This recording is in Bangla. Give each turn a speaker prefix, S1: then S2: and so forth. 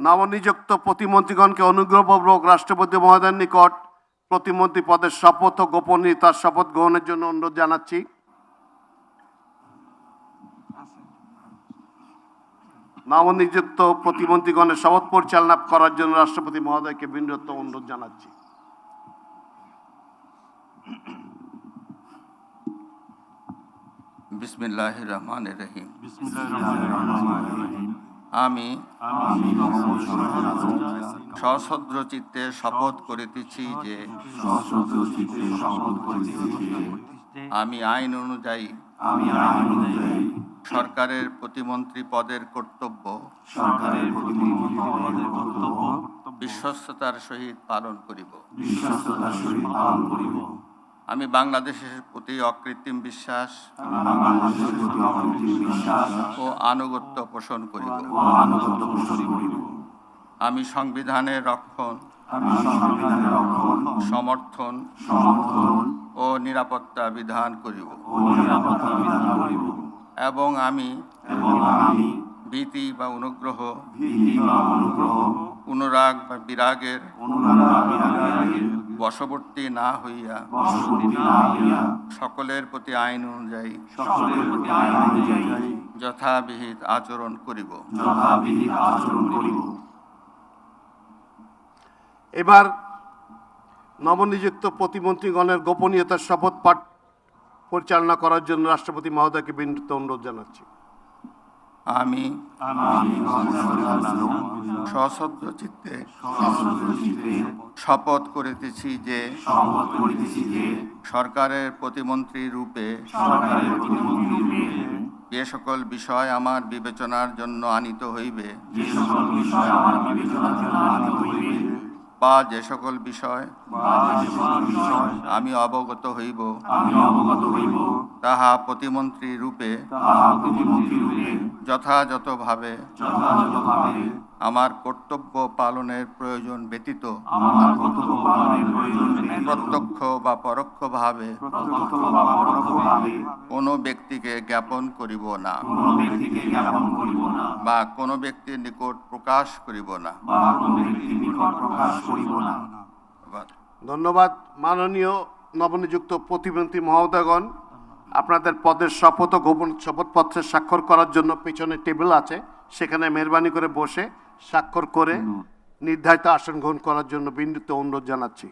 S1: নবনিযুক্ত প্রতিমন্ত্রীগণকে অনুগ্রহপূর্বক রাষ্ট্রপতি মহোদয়ের নিকট প্রতিমন্ত্রী পদের শপথ ও গোপনীয়তার শপথ গ্রহণের জন্য অনুরোধ জানাচ্ছি। নবনিযুক্ত প্রতিমন্ত্রীগণের শপথ পরিচালনা করার জন্য রাষ্ট্রপতি মহোদয়কে বিনীত অনুরোধ জানাচ্ছি।
S2: বিসমিল্লাহির রহমানির রহিম। আমি সশ্রদ্ধ চিত্তে শপথ করিতেছি যে আমি আইন অনুযায়ী সরকারের প্রতিমন্ত্রী পদের কর্তব্য বিশ্বস্ততার সহিত পালন করিব। আমি বাংলাদেশের প্রতি অকৃত্রিম বিশ্বাস ও আনুগত্য পোষণ করিব। আমি সংবিধানের রক্ষণ, সমর্থন ও নিরাপত্তা বিধান করিব এবং আমি ভীতি বা অনুগ্রহ, অনুরাগ বা বিরাগের বশবর্তী না হইয়া সকলের প্রতি আইন অনুযায়ী যথাবিহিত আচরণ করিব।
S1: এবার নবনিযুক্ত প্রতিমন্ত্রীগণের গোপনীয়তার শপথ পাঠ পরিচালনা করার জন্য রাষ্ট্রপতি মহোদয়কে বিনীত অনুরোধ জানাচ্ছি।
S2: আমি সশ্রদ্ধ চিত্তে শপথ করিতেছি যে সরকারের প্রতিমন্ত্রী রূপে যে সকল বিষয় আমার বিবেচনার জন্য আনিত হইবে বা যে সকল বিষয় আমি অবগত হইব তাহা প্রতিমন্ত্রী রূপে যথাযথভাবে আমার কর্তব্য পালনের প্রয়োজন ব্যতীত প্রত্যক্ষ বা পরোক্ষভাবে কোনো ব্যক্তিকে জ্ঞাপন করিব না বা কোনো ব্যক্তির নিকট প্রকাশ করিব না।
S1: ধন্যবাদ। মাননীয় নবনিযুক্ত প্রতিমন্ত্রী মহোদয়গণ, আপনাদের পদের শপথ ও গোপন শপথপত্রে স্বাক্ষর করার জন্য পিছনে টেবিল আছে, সেখানে মেহরবানি করে বসে স্বাক্ষর করে নির্ধারিত আসন গ্রহণ করার জন্য বিনীত অনুরোধ জানাচ্ছি।